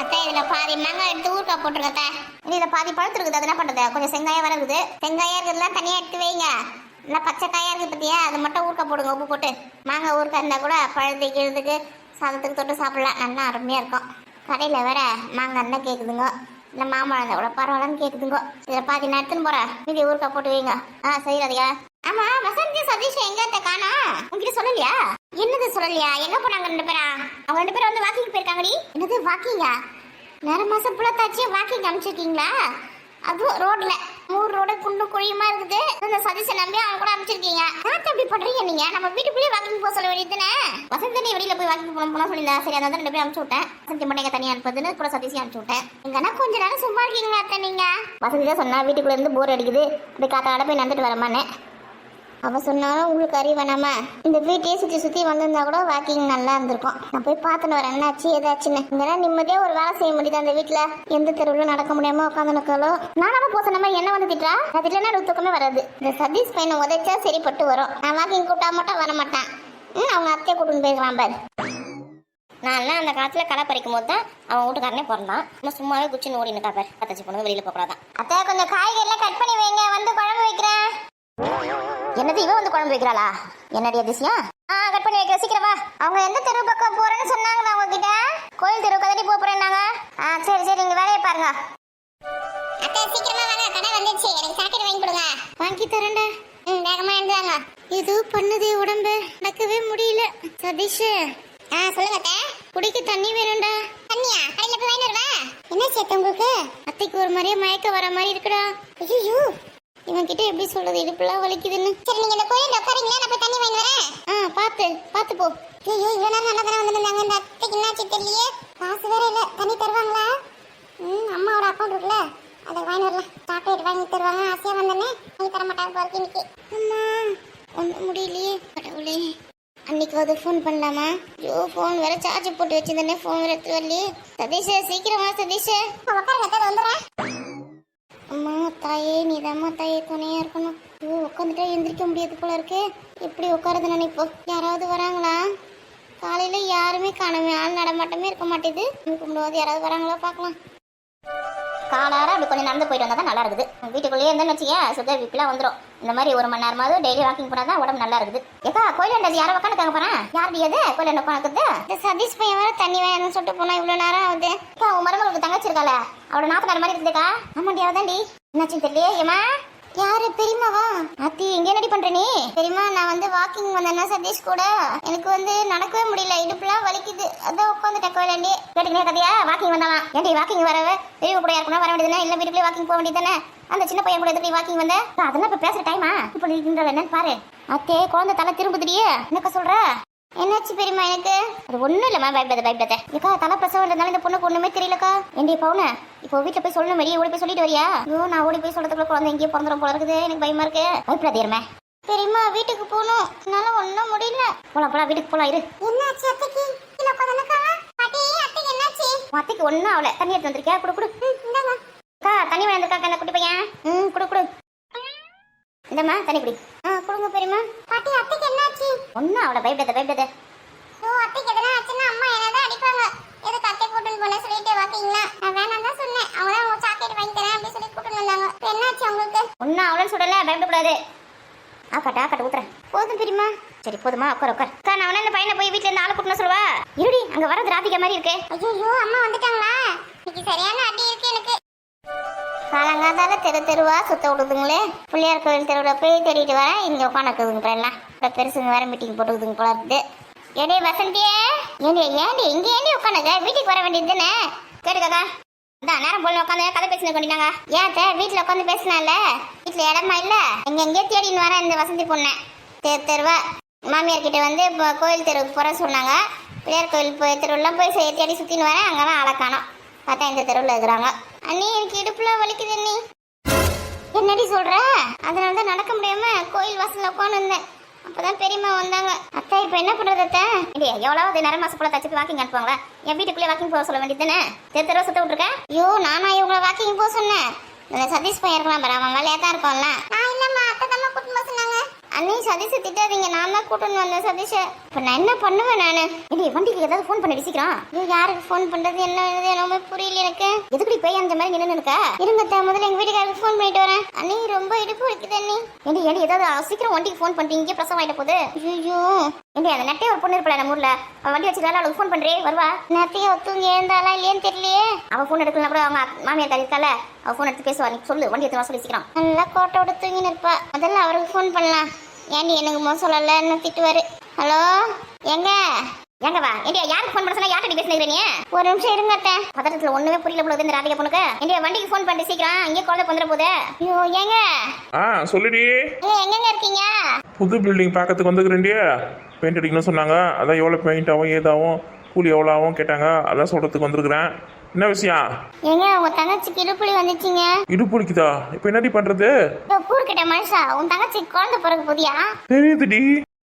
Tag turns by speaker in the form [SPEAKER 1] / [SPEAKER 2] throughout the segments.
[SPEAKER 1] அத்தை இதுல பாதி மாங்காய் எடுத்து ஊறுக்காய் போட்டுருக்கத்த. இதுல பாதி பழுத்து இருக்குது, அது என்ன பண்றது? கொஞ்சம் செங்காயம் வர இருக்குது. செங்காயம் இருக்கிறதுலாம் தனியா எடுத்து வைங்க. இல்லை பச்சை காயா இருக்குது பத்தியா, அது மட்டும் ஊறுக்காய் போடுங்க உப்பு போட்டு. மாங்காய் ஊறுக்காய் இருந்தால் கூட பழுத்துக்கு இழுதுக்கு சாதத்துக்கு தொட்டு சாப்பிடலாம், நல்லா அருமையாக இருக்கும். கடையில் வேற மாங்காய் இருந்தால் கேட்குதுங்க, இல்லை மாம்பழம் இருந்தால் கூட பரவாயில்லன்னு கேட்குதுங்க. இதில் பாதி நான் எடுத்துன்னு போகிறேன், மீதி ஊறுக்காய் போட்டு வைங்க. சரி ராதிகா. ஆமா வசந்தி சதீஷ் எங்க காணா? உங்ககிட்ட சொல்லலையா? என்னது சொல்லலையா? எங்க போனாங்க ரெண்டு பேரா? அவங்க ரெண்டு பேரும் வந்து வாக்கிங் போயிருக்காங்கடி. என்னது வாக்கிங்கா? நேர மாசம் புள்ளத்தாச்சு வாக்கிங் அனுப்பிச்சிருக்கீங்களா? அதுவும் ரோட்ல ஊர் ரோடு குண்டு குழியுமா இருக்குது. இந்த சதீஷை நம்பி அவங்க கூட அனுப்பிச்சிருக்கீங்க. நாட்டு எப்படி பண்றீங்க நீங்க? நம்ம வீட்டுக்குள்ளேயே வாக்கிங் போக சொல்ல வேண்டியதுதானே? வசந்தி வெளியில போய் வாக்கிங் போனா சொல்லியிருந்தா. சரி அதான் ரெண்டு பேரும் அனுப்பிச்சு விட்டேன். வசந்தி மட்டும் எங்க தனியா அனுப்புறதுன்னு கூட சதீஷை அனுப்பிச்சு விட்டேன். எங்கன்னா கொஞ்ச நேரம் சும்மா இருக்கீங்களா அத்தை நீங்க? வசந்தி தான் சொன்னா வீட்டுக்குள்ள இருந்து போர் அடிக்குது, அப்படி காத்தாட போய் நடந்துட்டு வரமானே. அவ சொன்னாலும் உங்களுக்கு அறிவு வேணாமா? இந்த வீட்டையே சுற்றி சுற்றி வந்திருந்தா கூட வாக்கிங் நல்லா இருந்திருக்கும். நான் போய் பார்த்துன்னு வரேன் என்னாச்சு ஏதாச்சுன்னு. இங்கன்னா நிம்மதியாக ஒரு வேலை செய்ய முடியுது அந்த வீட்டில். எந்த தெருவில் நடக்க முடியாம உட்காந்துனுக்காலோ. நானாம போக சொன்ன என்ன வந்து திட்டுறா? நான் திட்டனா தூக்கமே வராது. இந்த சதீஷ் பையனை உதைச்சா சரிப்பட்டு வரும். நான் வாக்கிங் கூட்டா மட்டும் வர மாட்டேன். அவங்க அத்தையை கூட்டுன்னு போயிருக்கலாம் பாரு. நான்லாம் அந்த காலத்தில் களை பறிக்கும் போது தான் அவன் வீட்டுக்காரனே பிறந்தான். நம்ம சும்மாவே குச்சின்னு ஓடினு காப்பாரு. பத்தச்சு பொண்ணு வெளியில் போகக்கூடாதான். அத்தை கொஞ்சம் காய்கறிலாம் கட் பண்ணி வைங்க, வந்து குழம்பு வைக்கிறேன். என்னது இவன் வந்து குழம்பு வைக்கிறாளா? என்னடி அதிசயம்? கட் பண்ணி வைக்கிற சீக்கிரமா. அவங்க எந்த தெரு பக்கம் போறேன்னு சொன்னாங்களா உங்ககிட்ட? கோயில் தெரு கதடி போறேன்னாங்க. சரி சரி நீங்க வேலையை பாருங்க. அத்தை சீக்கிரமா வாங்க, கடை வந்துச்சு. எனக்கு சாக்கெட் வாங்கி கொடுங்க. வாங்கி தரேன்டா. வேகமா எழுந்தாங்க. இது பண்ணுது உடம்பு, நடக்கவே முடியல. சதீஷ் சொல்லுங்க அத்தை. குடிக்க தண்ணி வேணும்டா. தண்ணியா? கடையில போய் வாங்கி வருவா. என்ன சேத்த உங்களுக்கு? அத்தைக்கு ஒரு மாதிரியே மயக்க வர மாதிரி இருக்குடா. ஐயோ இவன் கிட்ட எப்படி சொல்றது? இடுப்புலாம் வலிக்குதுன்னு. சரி நீங்க இந்த கோயில்ல உட்காரீங்களா? நான் போய் தண்ணி வாங்கி வரேன். பாத்து போ. ஐயோ இவ்வளவு நேரம் நல்லா தானே வந்துருந்தாங்க. இந்த அத்தைக்கு என்னாச்சு தெரியலையே. காசு வேற இல்ல, தண்ணி தருவாங்களா? அம்மாவோட அக்கௌண்ட் இருக்குல்ல, அதை வாங்கி வரலாம். சாக்லேட் வாங்கி தருவாங்க. ஆசையா வந்தேனே, வாங்கி தர மாட்டாங்க போறதுக்கு இன்னைக்கு. அம்மா ஒன்றும் முடியலையே கடவுளே. அன்னைக்கு வந்து ஃபோன் பண்ணலாமா? ஐயோ ஃபோன் வேற சார்ஜ் போட்டு வச்சிருந்தேனே, ஃபோன் வேற எடுத்து வரலையே. சதீஷ் சீக்கிரமா சதீஷ் உட்காருங்க, வந்துடுறேன். அம்மா தாயே நீதாம்மா தாயே துணையா இருக்கணும். ஐயோ உட்காந்துட்டா எந்திரிக்க முடியாது போல இருக்கு. எப்படி உட்காரது நினைப்போ? யாராவது வராங்களா? காலையில யாருமே காணுமே, ஆள் நடமாட்டமே இருக்க மாட்டேது. கும்பிடுவது யாராவது வராங்களா பார்க்கலாம். காலார அப்படி கொஞ்சம் நடந்து போயிட்டு வந்தா தான் நல்லா இருக்குது. வீட்டுக்குள்ளேயே இருந்தேன்னு வச்சுக்க சுகர் பிபிலாம் வந்துடும். இந்த மாதிரி ஒரு மணி நேரமாவது டெய்லி வாக்கிங் போனா தான் உடம்பு நல்லா இருக்குது. ஏக்கா கோயிலாண்டது யாரோ உட்காந்துக்காங்க போறேன். யாருடைய அது கோயிலாண்ட உட்காந்துக்குது? இந்த சதீஷ் பையன் வேற தண்ணி வேணும்னு சொல்லிட்டு போனா இவ்வளவு நேரம் ஆகுது. உன் மருமகளுக்கு தங்கச்சி இருக்கால, அவளோட நாற்பது மாதிரி இருக்குதுக்கா. ஆமாண்டி அவதாண்டி. என்னாச்சுன்னு தெரியலையே. ஏமா யாரு? பெரியமாவா? அத்தி இங்க என்னடி பண்ற நீ? பெரியமா நான் வந்து வாக்கிங் வந்தேன்னா சதீஷ் கூட. எனக்கு வந்து நடக்கவே முடியல, இடுப்புலாம் வலிக்குது. அதான் உட்காந்துட்டேன் கோயிலாண்டி. கேட்டுக்கினே கதையா? வாக்கிங் வந்தாலாம். ஏன்டி வாக்கிங் வரவே பெரிய கூட யாருக்குன்னா வர வேண்டியதுனா? இல்ல வீட்டுக்குள்ளே வாக்கிங் போக வேண்டியதானே? அந்த சின்ன பையன் கூட எப்படி வாக்கிங் வந்த? அதெல்லாம் இப்ப பேசுற டைமா? இப்ப நீ என்னன்னு பாரு. அத்தே குழந்தை தலை திரும்புதுடியே. என்னக்கா சொல்ற? என்னாச்சு பெரியமா? எனக்கு அது ஒண்ணும் இல்லம்மா, பயப்படாத. ஏக்கா தலை பிரசவம் இந்த பொண்ணுக்கு ஒண்ணுமே தெரியலக்கா. ஏண்டி பவுன இப்போ வீட்டுல போய் சொல்லணும், வெளியே ஓடி போய் சொல்லிட்டு வரியா? ஐயோ நான் ஓடி போய் சொல்றதுக்குள்ள குழந்தை எங்கேயோ பிறந்துடும் போல இருக்குது. எனக்கு பயமா இருக்கு. பயப்படாதீருமே பெரியமா, வீட்டுக்கு போகணும். என்னால ஒன்னும் முடியல. போலாம் வீட்டுக்கு போலாம். இரு. என்னாச்சு அத்தைக்கு? அத்தைக்கு ஒன்னும் ஆகல. தண்ணி எடுத்து வந்திருக்கியா? குடு அக்கா தண்ணி வேண்டிருக்கா அந்த குட்டி பையன். குடு இந்தம்மா தண்ணி குடி. கொடுங்க பெரியமா. பாட்டி அத்தைக்கு என்னாச்சு? ஒன்னும் அவளை பயப்படாத. ஓ அத்தைக்கு எதனா ஆச்சுன்னா அம்மா என்னதான் அடிப்பாங்க. எதுக்கு அத்தை கூட்டின்னு போன சொல்லிட்டு வாக்கிங்களா? நான் வேணாம் தான் சொன்னேன். அவங்க தான் உங்க சாக்லேட் வாங்கி தரேன் அப்படின்னு சொல்லி கூட்டின்னு வந்தாங்க. என்னாச்சு அவங்களுக்கு? ஒன்னும் அவளன்னு சொல்லல, பயப்படக்கூடாது. கட்ட ஊத்துறேன். போதும் பெரியமா. சரி போதுமா, உட்கார். அக்கா நான் இந்த பையனை போய் வீட்டுல இருந்து ஆளு கூட்டின சொல்லுவா. இருடி அங்க வரது ராதிகா மாதிரி இருக்கு. ஐயோ அம்மா வந்துட்டாங்களா? இன்னைக்கு சரியான அடி இருக்கு எனக்கு. காலங்காதால தெருவா சுத்த விடுதுங்களே. பிள்ளையார் கோயில் தெருவில் போய் தேடிட்டு வரேன். இங்கே உட்காந்துக்குதுங்க எல்லாம். இப்போ பெருசுங்க வேற மீட்டிங் போட்டுக்குதுங்க போல இருக்குது. ஏடே வசந்தியே, ஏண்டி இங்கே உட்காந்துக்க? வீட்டுக்கு வர வேண்டியது தானே? கேட்டுக்கா அதான் நேரம் போல உட்காந்து கதை பேசின கொண்டிட்டாங்க. ஏன் வீட்டில் உட்காந்து பேசினால வீட்டில் இடமா இல்லை. எங்கெங்கேயோ தேடின்னு வரேன் இந்த வசந்தி பொண்ணை. தெருவா மாமியார் கிட்ட வந்து இப்போ கோயில் தெருவுக்கு போகிறேன்னு சொன்னாங்க. பிள்ளையார் கோயில் தெருவெல்லாம் போய் தேடி சுற்றின்னு வரேன். அங்கெல்லாம் ஆளை காணோம். பார்த்தா இந்த தெருவில் இருக்கிறாங்க. அண்ணி எனக்கு இடுப்புலாம் வலிக்குது அண்ணி. என்னடி சொல்ற? அதனால தான் நடக்க முடியாம கோயில் வாசல்ல உட்காந்து இருந்தேன். அப்பதான் பெரியம்மா வந்தாங்க. அத்தை இப்ப என்ன பண்றது அத்தை? இல்லையா எவ்வளவு நேரம் மாசம் போல தச்சுக்கு வாக்கிங் அனுப்புவாங்களா? என் வீட்டுக்குள்ளே வாக்கிங் போக சொல்ல வேண்டியது தானே? தெருவ சுத்த விட்டுருக்கேன். ஐயோ நானா இவங்களை வாக்கிங் போக சொன்னேன். சதீஷ் பையன் இருக்கலாம் பாரு, அவன் வேலையா தான் இருக்கும்ல. நான் இல்லம்மா அத்தை தான் கூட்டிட்டு போக சொன்னாங்க. அண்ணி சதீஷை திட்டாதீங்க, நான் தான் கூட்டணும் வந்தேன் சதீஷை. இப்போ நான் என்ன பண்ணுவேன் நான்? இது வண்டிக்கு ஏதாவது ஃபோன் பண்ணி சீக்கிரம். யாருக்கு ஃபோன் பண்றது என்ன என்னமே புரியல எனக்கு. எதுக்குடி போய் அந்த மாதிரி நின்று இருக்கா? இருங்க முதல்ல எங்க வீட்டுக்காரருக்கு ஃபோன் பண்ணிட்டு வரேன். அண்ணி ரொம்ப இடுப்பு வைக்குது அண்ணி. ஏடி ஏதாவது சீக்கிரம் வண்டிக்கு ஃபோன் பண்ணிட்டு இங்கே பிரசவம் ஆயிட்ட போகுது. ஐயோ ஏண்டி அந்த நெட்டையை ஒரு பொண்ணு இருப்பல நம்ம ஊர்ல, அவன் வண்டி வச்சுக்கலாம் அவளுக்கு ஃபோன் பண்றே வருவா. நெட்டையை தூங்கி எழுந்தாலாம் இல்லையேன்னு தெரியலையே. அவள் ஃபோன் எடுக்கலாம் கூட அவங்க மாமியார் தாரி இருக்கால, அவள் ஃபோன் எடுத்து பேசுவா. நீ சொல்லு வண்டி எடுத்து சொல்லி சீக்கிரம். நல்லா கோட்டோட தூங்கி நிற்பா. முதல்ல அவருக்கு ஃபோன் பண்ணலாம். ஏண்டி எனக்கு சொல்லல என்ன திட்டுவாரு. ஹலோ எங்க வா இந்தியா, யாருக்கு ஃபோன் பண்ண சொன்னா யார்கிட்ட பேசுறீங்க நீ? ஒரு நிமிஷம் இருங்க அத்தை. பதட்டத்துல ஒண்ணுமே புரியல போல இந்த ராதிகா பொண்ணுக்கு. இந்தியா வண்டிக்கு ஃபோன் பண்ணி சீக்கிரம், இங்கே குழந்தை வந்துற போதே. ஐயோ ஏங்க
[SPEAKER 2] சொல்லுடி.
[SPEAKER 1] எங்கங்க இருக்கீங்க?
[SPEAKER 2] புது பில்டிங் பார்க்கறதுக்கு வந்துக்கிறேன்டியா. பெயிண்ட் அடிக்கணும்னு சொன்னாங்க, அதான் எவ்வளோ பெயிண்ட் ஆகும் ஏதாவும் கூலி எவ்வளோ ஆகும் கேட்டாங்க, அதான் சொல்றதுக்கு வந்துருக்குறேன். என்ன விஷயம்?
[SPEAKER 1] ஏங்க உங்க தங்கச்சிக்கு இடுப்புலி வந்துச்சுங்க.
[SPEAKER 2] இடுப்புலிக்குதா? இப்போ என்னடி பண்றது?
[SPEAKER 1] கூறுகிட்ட மனுஷா, உன் தங்கச்சி குழந்தை பிறகு போதியா?
[SPEAKER 2] தெரியுதுடி.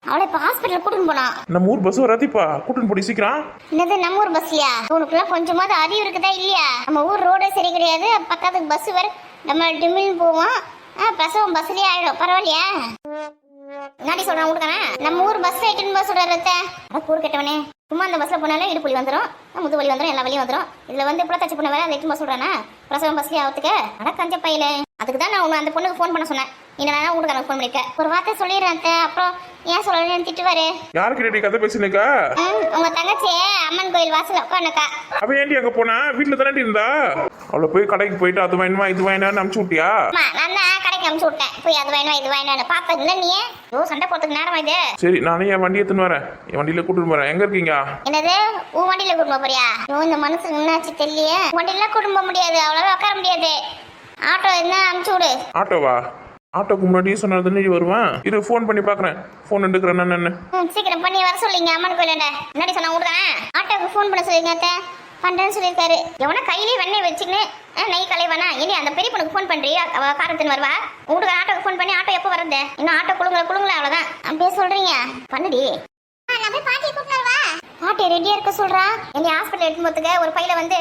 [SPEAKER 1] அவளை இப்ப ஹாஸ்பிட்டல் கூட்டின்னு போனா.
[SPEAKER 2] நம்ம ஊர் பஸ் வராதிப்பா, கூட்டின்னு போடி சீக்கிரம்.
[SPEAKER 1] என்னது நம்ம ஊர் பஸ்லையா? உனக்குலாம் கொஞ்சமாவது அறிவு இருக்குதா இல்லையா? நம்ம ஊர் ரோடே சரி கிடையாது, பக்கத்துக்கு பஸ் வர நம்ம டிமில் போவோம். பிரசவம் பஸ்லயே ஆயிடும். பரவாயில்லையா? முன்னாடி சொல்றேன் ஊருக்கான நம்ம ஊர் பஸ் ஆயிட்டுன்னு பஸ் சொல்றத கூறு கெட்டவனே. சும்மா அந்த பஸ்ல போனாலே இடுப்புலி வந்துடும், முதுவலி வந்துடும், எல்லா வழியும் வந்துடும். இதுல வந்து இப்ப தச்சு பொண்ணு வேற அந்த எட்டு பஸ் சொல்றானா பிரசவம் பஸ்லயே ஆகுதுக்கு. அட கஞ்ச பையில. அதுக்கு தான் நான் உன்னை அந்த பொண்ணுக்கு ஃபோன் பண்ண சொன்னேன். என்ன ஊருக்கான ஃபோன் பண்ணிருக்கேன். ஒரு வார்த்தை சொல்லிடுறேன். அப்புறம் ஏன் சொல்லலன்னு திட்டுவாரு.
[SPEAKER 2] யாருக்கு கதை பேசுனீங்க?
[SPEAKER 1] உங்க தங்கச்சி அம்மன் கோயில் வாசல் உட்காந்துக்கா.
[SPEAKER 2] அவ ஏண்டி அங்க போனா? வீட்டுல தானே இருந்தா. அவளை போய் கடைக்கு போயிட்டு அது வேணுமா இது வேணும்னு அனுப்பிச்சு விட்டியா?
[SPEAKER 1] நான் தான் கடைக்கு அனுப்பிச்சு விட்டேன். போய் அது வேணுமா இது வேணும்னு பாப்பா இல்ல நீ. சண்டை போறதுக்கு நேரம் இது.
[SPEAKER 2] சரி நானே என் வண்டி எடுத்துன்னு வரேன். என் வண்டியில கூட்டிட்டு போறேன். எங்க இருக்கீங்க?
[SPEAKER 1] என்னது உன் வண்டியில கூட்டிட்டு போறியா? இந்த மனசுக்கு என்னாச்சு தெரியல. வண்டியில கூட்டிட்டு போக முடியாது, அவ்வளவா உட்கார முடியாது. ஆட்டோ என்ன அனுப்பிச்சு விடு.
[SPEAKER 2] ஆட்டோவா? ஆட்டோக்கு முன்னாடியே சொன்னதுன்னு வருவேன். இரு ஃபோன் பண்ணி பாக்குறேன். ஃபோன் எடுக்கிறேன் நான்.
[SPEAKER 1] சீக்கிரம் பண்ணி வர சொல்லிங்க அம்மன் கோயிலாண்ட. முன்னாடி சொன்னா விடுறேன். ஆட்டோக்கு ஃபோன் பண்ண சொல்லிருங்க. பண்றேன்னு சொல்லியிருக்காரு. எவனா கையிலேயே வெண்ணெய் வச்சுக்கின்னு நெய் கலைவானா? இனி அந்த பெரிய பொண்ணுக்கு ஃபோன் பண்றீ, அவ காரத்துன்னு வருவா. உங்களுக்கு ஆட்டோக்கு ஃபோன் பண்ணி ஆட்டோ எப்போ வருது? இன்னும் ஆட்டோ குழுங்கள அவ்வளவுதான். அப்படியே சொல்றீங்க பண்ணுடி. பாட்டி ரெடியா இருக்க சொல்றா. என்னை ஹாஸ்பிட்டல் எடுத்து போத்துக்க ஒரு பையில வந்து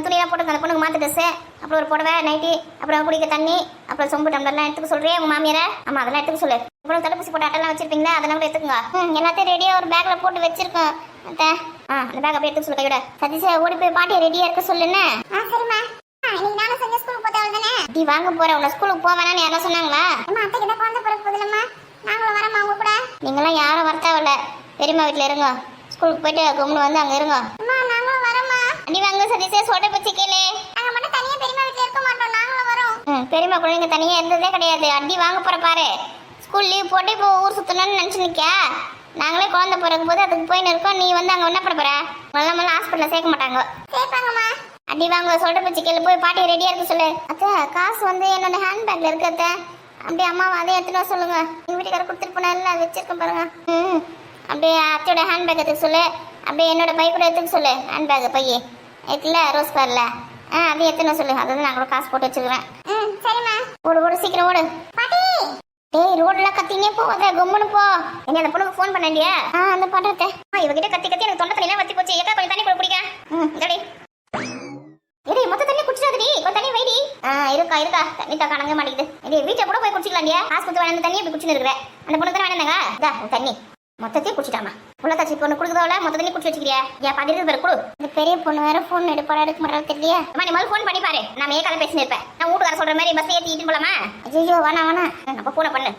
[SPEAKER 1] துணியெல்லாம் போட்டு அந்த பொண்ணுக்கு மாத்து ட்ரெஸ், அப்புறம் ஒரு புடவை நைட்டி, அப்புறம் குடிக்க தண்ணி, அப்புறம் சொம்பு டம்ளர்லாம் எடுத்துக்க சொல்றேன் உங்க மாமியார. ஆமா அதெல்லாம் எடுத்துக்க சொல்லு. அப்புறம் தடுப்பூசி போட்ட அட்டெல்லாம் வச்சிருப்பீங்களா, அதெல்லாம் கூட எடுத்துக்கோங்க. எல்லாத்தையும் ரெடியா ஒரு பேக்ல போட்டு வச்சிருக்கோம். அந்த பேக் அப்படியே எடுத்து சொல்லு கையோட. சதீஷ ஓடி போய் பாட்டியை ரெடியா இருக்க சொல்லுன்னு. சரிம்மா. நானும் செஞ்ச ஸ்கூலுக்கு போதானே நீ வாங்க போற. உங்க ஸ்கூலுக்கு போவேனான்னு யாரும் சொன்னாங்களா? அத்தைக்கு தான் குழந்தை பிறகு போதில்லம்மா, நாங்களும் வரோம்மா உங்க கூட. நீங்களாம் யாரும் வரத்தாவில்ல, பெரியம்மா வீட்டுல இருங்க. ஸ்கூலுக்கு போயிட்டு கும்பிடு வந்து அங்க இருங்க. நாங்களும் வரோம்மா. அடி வாங்க சதீஷே சொல்ற பச்சி கேளு. நாங்க மட்டும் தனியா பெரியம்மா வீட்டுல இருக்க மாட்டோம், நாங்களும் வரோம். பெரியம்மா கூட நீங்க தனியா இருந்ததே கிடையாது. அடி வாங்க போற பாரு. ஸ்கூல் லீவ் போட்டு இப்போ ஊர் சுத்தணும்னு நினைச்சு நிக்க. நாங்களே குழந்தை பிறக்கும் போது அதுக்கு போயின்னு இருக்கோம். நீ வந்து அங்க என்ன பண்ண போற? மல்ல ஹாஸ்பிட்டல்ல சேர்க்க மாட்டாங்க. சேர்ப்பாங்கம்மா. அடி வாங்க சொல்ற பச்சி கேளு. போய் பாட்டி ரெடியா இருக்க சொல்லு. அத்தை காசு வந்து என்னோட ஹேண்ட் பேக்ல இருக்கு அத்தை. அப்படியே அம்மாவை அதை எடுத்துட்டு சொல்லுங்க. எங்க வீட்டுக்கார கொடுத்துட்டு போனால அதை வச்சிருக்கேன் பாருங்க. அப்படியே அத்தையோட ஹேண்ட் பேக் எடுத்துக்க சொல்லு. அப்படியே என்னோட பை கூட எடுத்துக்க சொல்லு. ஹேண்ட் பேக் பைய இருக்குல்ல ரோஸ் கலர்ல, அதையும் எடுத்துன்னு சொல்லு. அதாவது நான் கூட காசு போட்டு வச்சுக்கிறேன். சரிம்மா. ஓடு சீக்கிரம் ஓடு. ஏய் ரோட்ல கத்தினே போவாத, கம்முன்னு போ. என்ன அந்த பொண்ணுக்கு ஃபோன் பண்ணண்டியா? அந்த பண்றதே. இவகிட்ட கத்தி எனக்கு தொண்டை தண்ணிலாம் வத்தி போச்சு. ஏக்கா கொஞ்சம் தண்ணி கூட குடிக்க. இதடி ஏய் மொத்த தண்ணி குடிச்சாதடி. கொஞ்சம் தண்ணி வைடி. இருக்கா தண்ணி தான் கணங்க மாட்டேங்குது. ஏய் வீட்டை கூட போய் குடிச்சிக்கலாம்டியா. ஆஸ்பத்திரி வேணும் தண்ணியை போய் குடிச்சுன்னு இருக்கிறேன். அந்த பொண்ணு தானே வேணுங்க. இதா தண்ணி மொத்தத்தையும் குடிச்சிட்டாமா. உள்ளத்தாச்சி பொண்ணு குடுக்குறவள மொத்த தண்ணி குடிச்சு வச்சுக்கிறியா? ஏன் பாதிருக்கு பேர் குடு. இந்த பெரிய பொண்ணு வேற ஃபோன் எடுப்பாடா எடுக்க மாட்டா தெரியலையா? அம்மா நீ முதல்ல ஃபோன் பண்ணி பாரு. நான் ஏகால பேசினு இருப்பேன். நான் வீட்டுக்கார சொல்ற மாதிரி பஸ்ல ஏத்தி இட்டு போலாமா? ஐயோ வேணா அப்ப போன பண்ணு.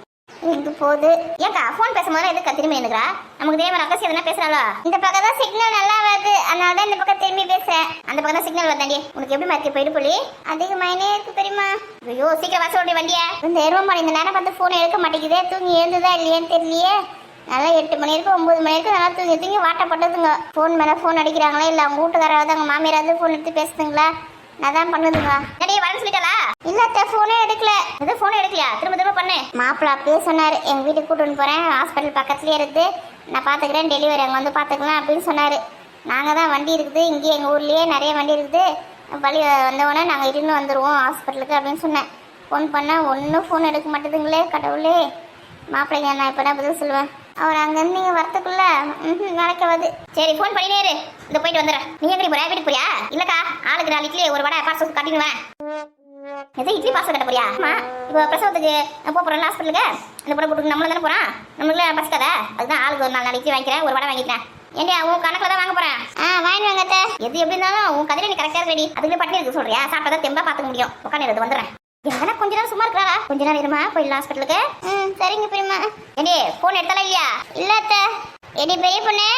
[SPEAKER 1] எங்க போகுது? ஏக்கா ஃபோன் பேசும்போது எதுக்கு திரும்பி நின்னுக்கிறா? நமக்கு தேவை ரகசியம் எதனா பேசுறாளோ? இந்த பக்கம் தான் சிக்னல் நல்லா வருது, அதனால தான் இந்த பக்கம் திரும்பி பேசுறேன். அந்த பக்கம் தான் சிக்னல் வருதாண்டி. உனக்கு எப்படி மாதிரி போயிட்டு போலி அதிகமாயினே இருக்கு தெரியுமா? ஐயோ சீக்கிரம் வர சொல்றேன் வண்டிய. இந்த எருவ இந்த நேரம் பார்த்து ஃபோன் எடுக்க மாட்டேங்குதே. தூங்கி எழுந்துதா இல்லையான்னு தெரியலையே. நல்லா 8 மணி இருக்கு 9 மணி இருக்கு நல்லா தூங்கி வாட்டப்பட்டதுங்க. ஃபோன் மேலே ஃபோன் அடிக்கிறாங்களா இல்லை அவங்க வீட்டுக்காராவது அவங்க மாமியாராவது ஃபோன் எடுத்து பேசுதுங்களா? நான் தான் பண்ணுதுங்க. நிறைய வரேன்னு சொல்லிட்டாளா? இல்ல ஃபோனே எடுக்கல. எது ஃபோனே எடுக்கலையா? திரும்ப பண்ணு. மாப்பிள்ள அப்பயே சொன்னாரு எங்க வீட்டுக்கு கூட்டின்னு போறேன், ஹாஸ்பிட்டல் பக்கத்துலயே இருக்குது, நான் பாத்துக்கிறேன், டெலிவரி அங்கே வந்து பாத்துக்கலாம் அப்படின்னு சொன்னாரு. நாங்கள் தான் வண்டி இருக்குது இங்கேயே எங்கள் ஊர்லேயே நிறைய வண்டி இருக்குது, வழி வந்தவொடனே நாங்கள் இருந்து வந்துடுவோம் ஹாஸ்பிட்டலுக்கு அப்படின்னு சொன்னேன். ஃபோன் பண்ணால் ஒன்றும் ஃபோன் எடுக்க மாட்டேதுங்களே கடவுளே. மாப்பிள்ளைங்க நான் இப்போ தான் பதில் சொல்லுவேன். அவர் அங்கேருந்து நீங்கள் வரத்துக்குள்ள நடக்காது. சரி ஃபோன் பண்ணினேரு, இந்த போயிட்டு வந்துடுறேன். நீ எங்கே போறியா? வீட்டுக்கு போறியா? இல்லைக்கா ஆளுக்கு 4 இட்லி ஒரு வடை பார்சல் கட்டிடுவேன். எதை இட்லி பாசம் கட்ட போறியா? ஆமா, இப்போ பிரசவத்துக்கு போறோம் ஹாஸ்பிட்டலுக்கு. இந்த பொண்ணை கூட்டு நம்மளும் தானே போறோம். நம்மளுக்கு பசிக்காத, அதுதான் ஆளுக்கு ஒரு 4 இட்லி வாங்கிக்கிறேன், ஒரு வடை வாங்கிக்கிறேன். ஏன்டியா உன் கணக்கில் தான் வாங்க போறேன். வாங்கி வாங்க. எது எப்படி இருந்தாலும் உன் கதையில நீ கரெக்டா ரெடி. அதுக்குள்ளே பட்டி இருக்கு சொல்றியா? சாப்பிட்டா தெம்பா பார்த்துக்க முடியும். உட்காந்து வந்துடுறேன். எங்கன்னா கொஞ்ச நேரம் சும்மா இருக்கிறா, கொஞ்ச நேரம் இருமா, போயிடலாம் ஹாஸ்பிட்டலுக்கு. சரிங்க பெரியம்மா. ஏண்டி போன் எடுத்தாலும் இல்லையா? இல்ல அத்தை. ஏடி பெரிய பொண்ணு,